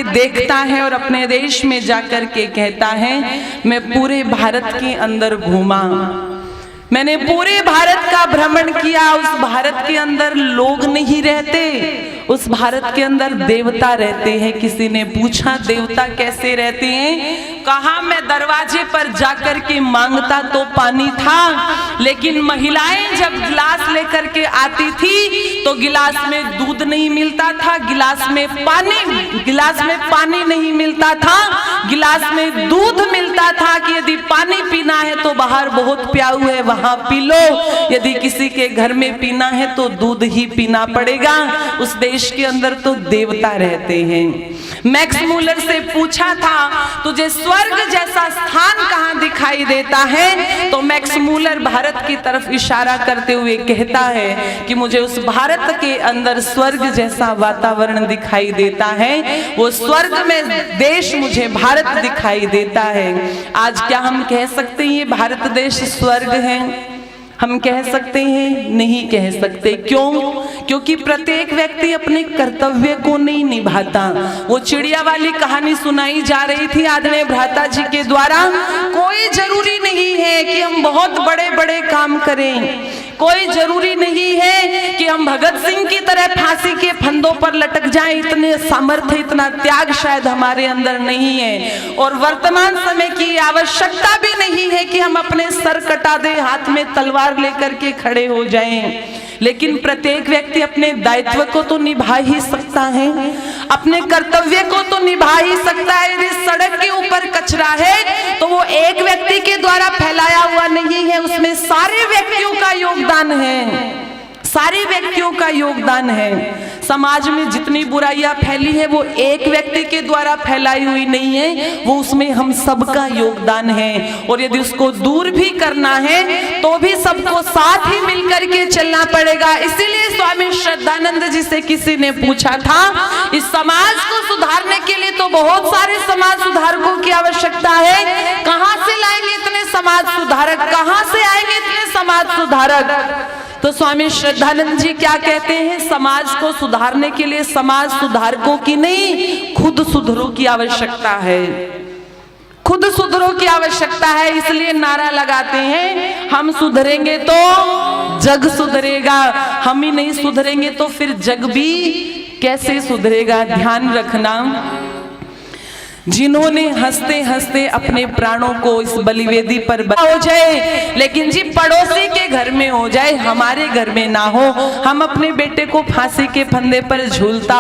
देखता है और अपने देश में जाकर के कहता है मैं पूरे भारत के अंदर घूमा, मैंने पूरे भारत का भ्रमण किया। उस भारत के अंदर लोग नहीं रहते, उस भारत के अंदर देवता रहते हैं। किसी ने पूछा देवता कैसे रहते हैं? कहा मैं दरवाजे पर जाकर के मांगता तो पानी था, लेकिन महिलाएं जब गिलास लेकर के आती थी तो गिलास में दूध नहीं मिलता था, गिलास में पानी नहीं मिलता था, गिलास में दूध मिलता था कि यदि पानी पीना है तो बाहर बहुत प्याऊ है वहां पी लो, यदि किसी के घर में पीना है तो दूध ही पीना पड़ेगा। उस देश के अंदर तो देवता रहते हैं। मैक्स मूलर से पूछा था तुझे स्वर्ग जैसा स्थान कहां दिखाई देता है? तो मैक्स मूलर भारत की तरफ इशारा करते हुए कहता है कि मुझे उस भारत के अंदर स्वर्ग जैसा वातावरण दिखाई देता है, वो स्वर्ग में देश मुझे भारत दिखाई देता है। आज क्या हम कह सकते हैं ये भारत देश स्वर्ग है? हम कह सकते हैं? नहीं कह सकते। क्यों? क्योंकि प्रत्येक व्यक्ति अपने कर्तव्य को नहीं निभाता। वो चिड़िया वाली कहानी सुनाई जा रही थी आदरणीय भ्राता जी के द्वारा। कोई जरूरी नहीं है कि हम बहुत बड़े बड़े काम करें, कोई जरूरी नहीं है कि हम भगत सिंह की तरह फांसी के फंदों पर लटक जाएं। इतने सामर्थ्य, इतना त्याग शायद हमारे अंदर नहीं है, और वर्तमान समय की आवश्यकता भी नहीं है कि हम अपने सर कटा दे, हाथ में तलवार लेकर के खड़े हो जाएं। लेकिन प्रत्येक व्यक्ति अपने दायित्व को तो निभा ही सकता है, अपने कर्तव्य को तो निभा ही सकता है। यदि सड़क के ऊपर कचरा है तो वो एक व्यक्ति के द्वारा फैलाया हुआ नहीं है, उसमें सारे व्यक्तियों का योगदान है, सारे व्यक्तियों का योगदान है। समाज में जितनी बुराइयां फैली है वो एक व्यक्ति के द्वारा फैलाई हुई नहीं है, वो उसमें हम सबका योगदान है। और यदि उसको दूर भी करना है तो भी सबको साथ ही मिलकर के चलना पड़ेगा। इसीलिए स्वामी श्रद्धानंद जी से किसी ने पूछा था इस समाज को सुधारने के लिए तो बहुत सारे समाज सुधारकों की आवश्यकता है, कहां से लाएंगे इतने समाज सुधारक, कहां से आएंगे इतने समाज सुधारक? तो स्वामी श्रद्धानंद जी क्या कहते हैं? समाज को सुधारने के लिए समाज सुधारकों की नहीं, खुद सुधरो की आवश्यकता है, खुद सुधरो की आवश्यकता है। इसलिए नारा लगाते हैं हम सुधरेंगे तो जग सुधरेगा, हम ही नहीं सुधरेंगे तो फिर जग भी कैसे सुधरेगा? ध्यान रखना, जिन्होंने हंसते हंसते अपने प्राणों को इस बलिवेदी पर हो जाए, लेकिन जी पड़ोसी के घर में हो जाए, हमारे घर में ना हो। हम अपने बेटे को फांसी के फंदे पर झूलता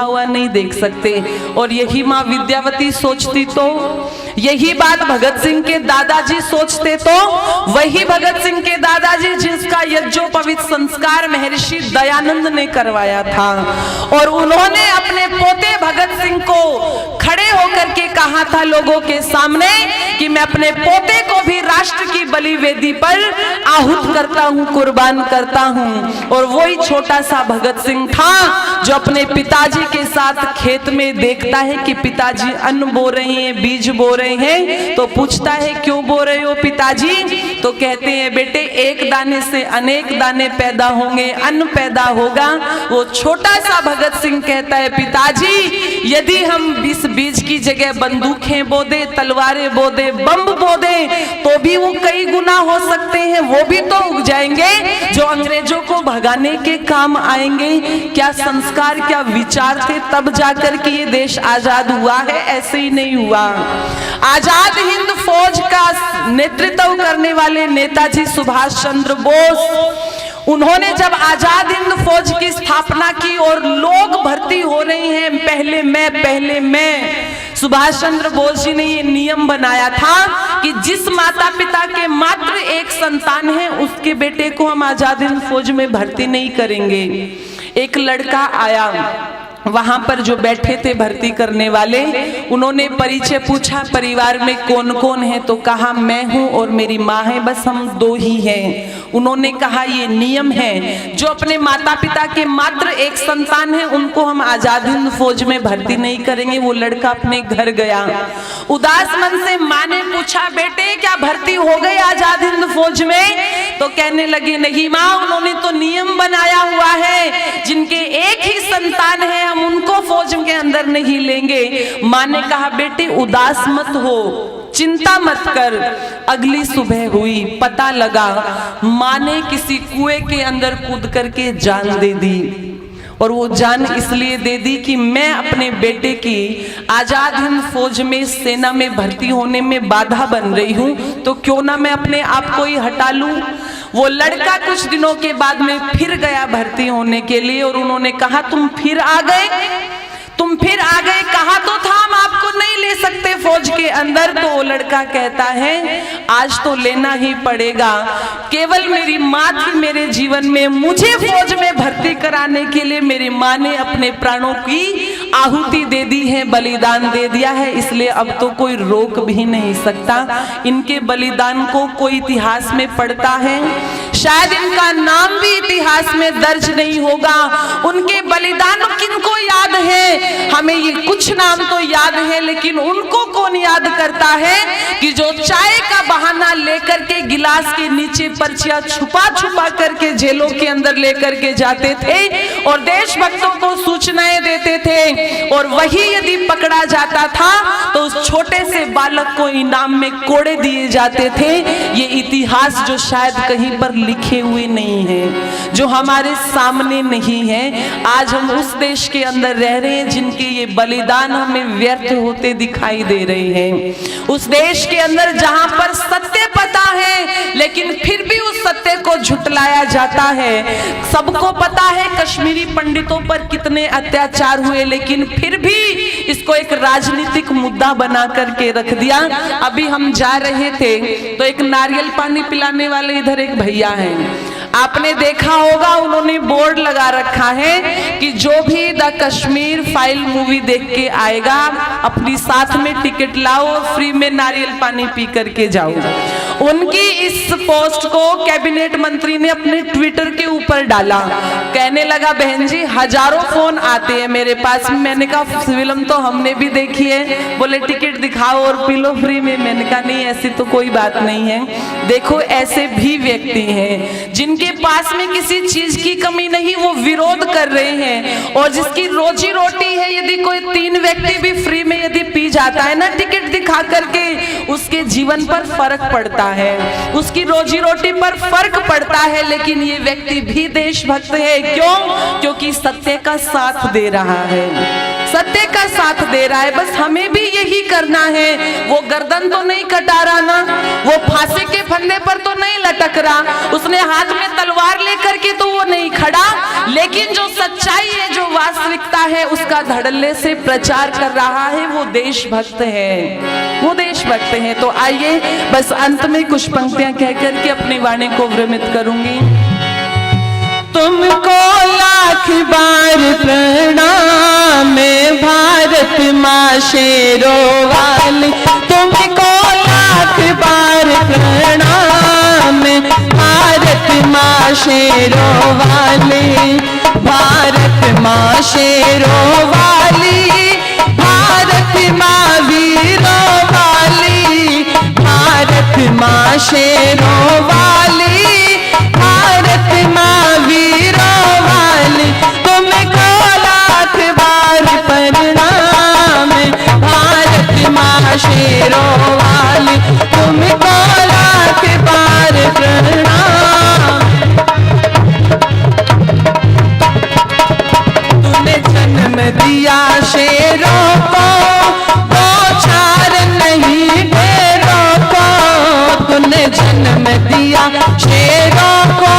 हुआ नहीं देख सकते। और यही माँ विद्यावती सोचती तो, यही बात भगत सिंह के दादाजी सोचते तो, वही भगत सिंह के दादाजी जिसका यज्ञोपवीत संस्कार महर्षि दयानंद ने करवाया था, और उन्होंने अपने पोते भगत सिंह को खड़े होकर के कहा था लोगों के सामने कि मैं अपने पोते को भी राष्ट्र की बलिवेदी पर आहूत करता हूँ, कुर्बान करता हूँ। और वही छोटा सा भगत सिंह था जो अपने पिताजी के साथ खेत में देखता है कि पिताजी अन्न बो रहे हैं, बीज बो रहे हैं, तो पूछता है क्यों बो रहे हो पिताजी? तो कहते हैं बेटे एक दाने से अनेक दाने पैदा होंगे, अन्न पैदा होगा। वो छोटा सा भगत सिंह कहता है पिताजी यदि हम इस बीज की जगह बंदूकें बो दे, तलवारें बो दे, बम बो दे तो भी वो कई गुना हो सकते हैं, वो भी तो उग जाएंगे जो अंग्रेजों को भगाने के काम आएंगे। क्या संस्कार, क्या विचार थे तब जाकर के ये देश आजाद हुआ है, ऐसे ही नहीं हुआ। आजाद हिंद फौज का नेतृत्व करने वाले नेताजी सुभाष चंद्र बोस, उन्होंने जब आजाद हिंद फौज की स्थापना की और लोग भर्ती हो रहे हैं पहले मैं, सुभाष चंद्र बोस जी ने ये नियम बनाया था कि जिस माता पिता के मात्र एक संतान है उसके बेटे को हम आजाद हिंद फौज में भर्ती नहीं करेंगे। एक लड़का आया, वहां पर जो बैठे थे भर्ती करने वाले, उन्होंने परिचय पूछा परिवार में कौन कौन है, तो कहा मैं हूं और मेरी माँ है, बस हम दो ही हैं। उन्होंने कहा ये नियम है, जो अपने माता पिता के मात्र एक संतान है उनको हम आजाद हिंद फौज में भर्ती नहीं करेंगे। वो लड़का अपने घर गया, उदास मन से माँ ने पूछा बेटे क्या भर्ती हो गए आजाद हिंद फौज में? तो कहने लगे नहीं माँ, उन्होंने तो नियम बनाया हुआ है जिनके एक ही संतान है हम उनको फौज के अंदर नहीं लेंगे। माँ ने कहा बेटे उदास मत हो, चिंता मत कर। अगली सुबह हुई, पता लगा माँ ने किसी कुएं के अंदर कूद करके जान दे दी। और वो जान इसलिए दे दी कि मैं अपने बेटे की आजाद हिंद फौज में सेना में भर्ती होने में बाधा बन रही हूं, तो क्यों ना मैं अपने आप को ही हटा लूं। वो लड़का कुछ दिनों के बाद में फिर गया भर्ती होने के लिए और उन्होंने कहा तुम फिर आ गए, तुम फिर आ गए, कहा तो था हम आपको नहीं ले सकते फौज के अंदर। तो वो लड़का कहता है आज तो लेना ही पड़ेगा, केवल मेरी माँ थी मेरे जीवन में, मुझे फौज में भर्ती कराने के लिए मेरी माँ ने अपने प्राणों की आहुति दे दी है, बलिदान दे दिया है, इसलिए अब तो कोई रोक भी नहीं सकता। इनके बलिदान को कोई इतिहास में पढ़ता है, शायद इनका नाम भी इतिहास में दर्ज नहीं होगा। उनके बलिदान किनको याद है? हमें ये कुछ नाम तो याद है, लेकिन उनको कौन याद करता है कि जो चाय का बहाना लेकर के गिलास के नीचे पर्चियां छुपा छुपा करके जेलों के अंदर लेकर के जाते थे और देशभक्तों को सूचनाएं देते थे, और वही यदि पकड़ा जाता था तो उस छोटे से बालक को इनाम में कोड़े दिए जाते थे। ये इतिहास जो शायद कहीं पर लिखे हुए नहीं है, जो हमारे सामने नहीं है। आज हम उस देश के अंदर रह रहे हैं जिनके ये बलिदान हमें व्यर्थ होते दिखाई दे रहे हैं। उस देश के अंदर जहां पर सत्य पता है लेकिन फिर भी उस सत्य को झुटलाया जाता है। सबको पता है कश्मीरी पंडितों पर कितने अत्याचार हुए, लेकिन फिर भी इसको एक राजनीतिक मुद्दा बना करके रख दिया। अभी हम जा रहे थे तो एक नारियल पानी पिलाने वाले इधर एक भैया हैं, आपने देखा होगा उन्होंने बोर्ड लगा रखा है कि जो भी द कश्मीर फाइल मूवी देख के आएगा अपनी साथ में टिकट लाओ और फ्री में नारियल पानी पी करके जाओ। उनकी इस पोस्ट को कैबिनेट मंत्री ने अपने ट्विटर के ऊपर डाला, कहने लगा बहन जी हजारों फोन आते हैं मेरे पास। मैंने कहा फिल्म तो हमने भी देखी है, बोले टिकट दिखाओ और पी लो फ्री में। मैंने कहा नहीं ऐसी तो कोई बात नहीं है। देखो ऐसे भी व्यक्ति हैं जिनके पास में किसी चीज की कमी नहीं, वो विरोध कर रहे हैं, और जिसकी रोजी रोटी है यदि कोई 3 व्यक्ति भी फ्री में यदि पी जाता है ना टिकट दिखा करके, उसके जीवन पर फर्क पड़ता है, उसकी रोजी रोटी पर फर्क पड़ता है। लेकिन ये व्यक्ति भी देशभक्त है, क्यों? क्योंकि सत्य का साथ दे रहा है, सत्य का साथ दे रहा है। बस हमें भी यही करना है। वो गर्दन तो नहीं कटा रहा ना, वो फांसी के फंदे पर तो नहीं लटक रहा, उसने हाथ में तलवार लेकर के तो वो नहीं खड़ा, लेकिन जो सच्चाई है जो वास्तविकता है उसका धड़ल्ले से प्रचार कर रहा है, वो देशभक्त है, वो देशभक्त है। तो आइए बस अंत में कुछ पंक्तियां कहकर के अपनी वाणी को विरमित करूंगी। तुमको लाख बार प्रणाम भारत माँ शेरों वाली, तुमको लाख बार प्रणाम भारत माँ शेरों वाली, भारत माँ शेरों वाली, भारत माँ वीरों वाली, भारत माँ शेरों वाली, भारत माँ वीरों वाली, तुमको लाख बार प्रणाम भारत माँ शेरों वाली, तुमको लाख बार प्रणाम। तूने जन्म दिया शेरों को, दो-चार नहीं ढेरों को, तूने जन्म दिया शेरों को,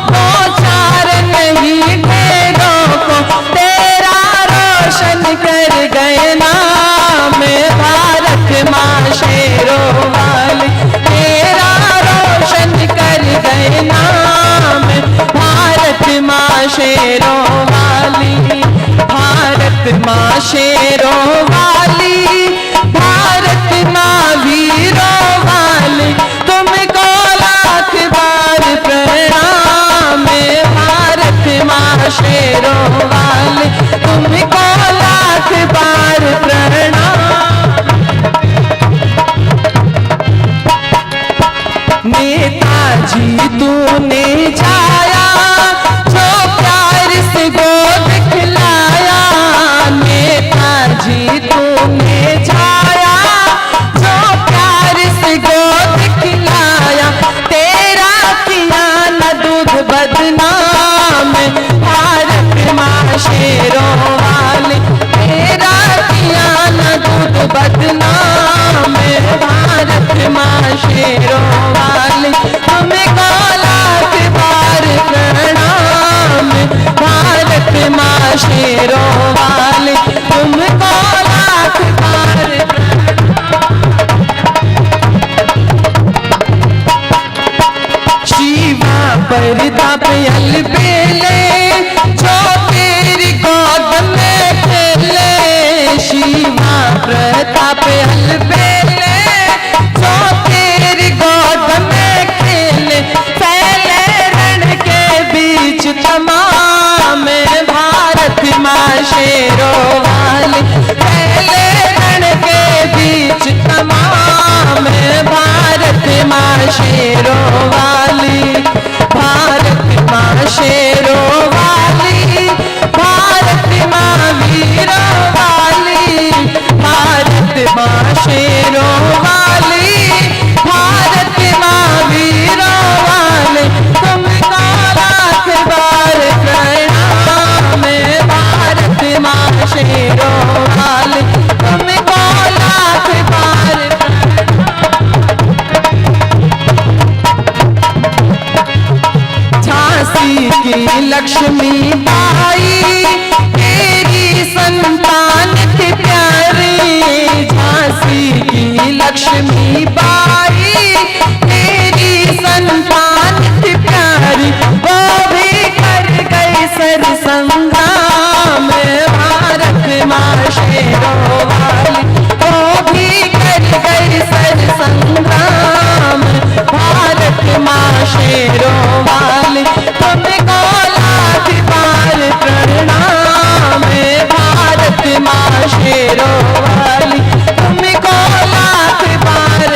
दो-चार नहीं ढेरों को, तेरा रोशन कर गए नाम भारत माँ शेरों वाली, तेरा रोशन कर गए नाम भारत माँ शेरों वाली, भारत माँ शेरों वाली, भारत माँ वीरों वाली, तुमको लाख बार प्रणाम भारत माँ शेरों वाली, तुमको लाख बार प्रणाम। नेताजी तूने जाया जो प्यार से गोद खिलाया, शेरों वाली तुमको लाख बार झांसी की लक्ष्मी बाई तेरी संतान थी प्यारी, झांसी की लक्ष्मी बाई तेरी संतान थी प्यारी, वो भी कर गई सर संग्राम भारत माँ शेरों वाली, वो भी कर गई सर संग्राम भारत माँ शेरों वाली तुमको लाख बार प्रणाम भारत माँ शेरों वाली तुमको लाख बार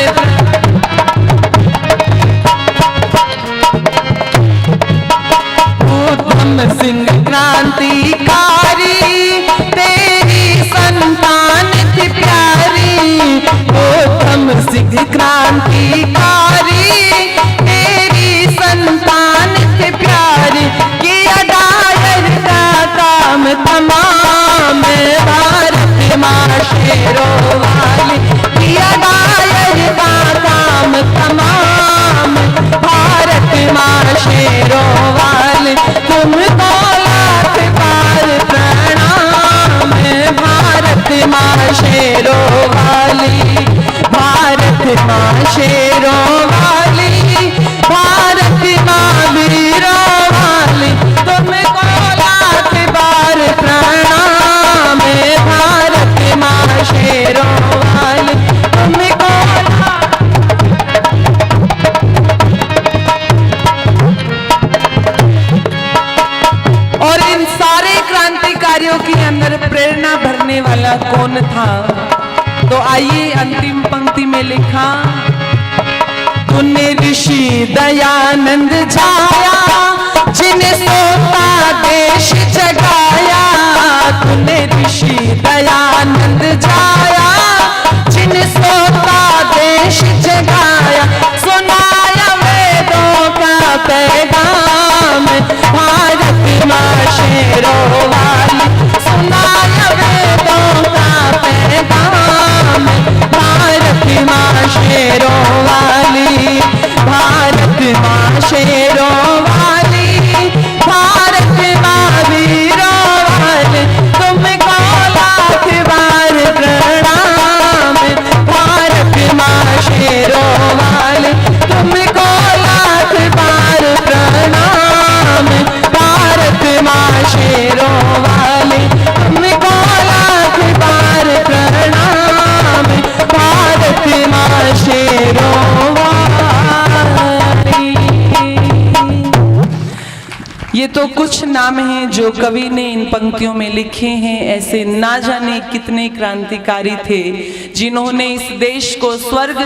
ऊधम सिंह क्रांतिकारी तेरी संतान थी प्यारी, ऊधम सिंह क्रांतिकारी तेरी संतान थी प्यारी, किया डायर का काम तमाम भारत माँ शेरों वाली, किया डायर का काम तमाम भारत माँ शेरों वाली तुमको लाख बार प्रणाम भारत माँ शेरों वाली, भारत माँ शेरों वाली, भारत माँ वीरों वाली तुमको लाख बार प्रणाम भारत माँ शेरों वाली तुमको और इन सारे क्रांतिकारियों के अंदर प्रेरणा भरने वाला कौन था? तो आइए अंतिम पंक्ति में लिखा, तूने ऋषि दयानंद जाया जिन्हें सोता देश जगाया, तूने ऋषि दयानंद जाया जिन्हें सोता देश जगाया, सुनाया वेदों का पैगाम भारत माँ शेरों वाली, सुनाया वेदों का पैगाम भारत माँ शेरों वाली, भारत माँ शेरों वाली, भारत माँ वीरों वाली तुमको लाख बार प्रणाम भारत माँ शेरों वाली तुमको लाख बार प्रणाम भारत माँ शेरों वाली तुमको लाख बार प्रणाम भारत माँ शेरों वाली। ये तो कुछ नाम हैं जो कवि ने इन पंक्तियों में लिखे हैं। ऐसे ना जाने कितने क्रांतिकारी थे जिन्होंने इस देश को स्वर्ग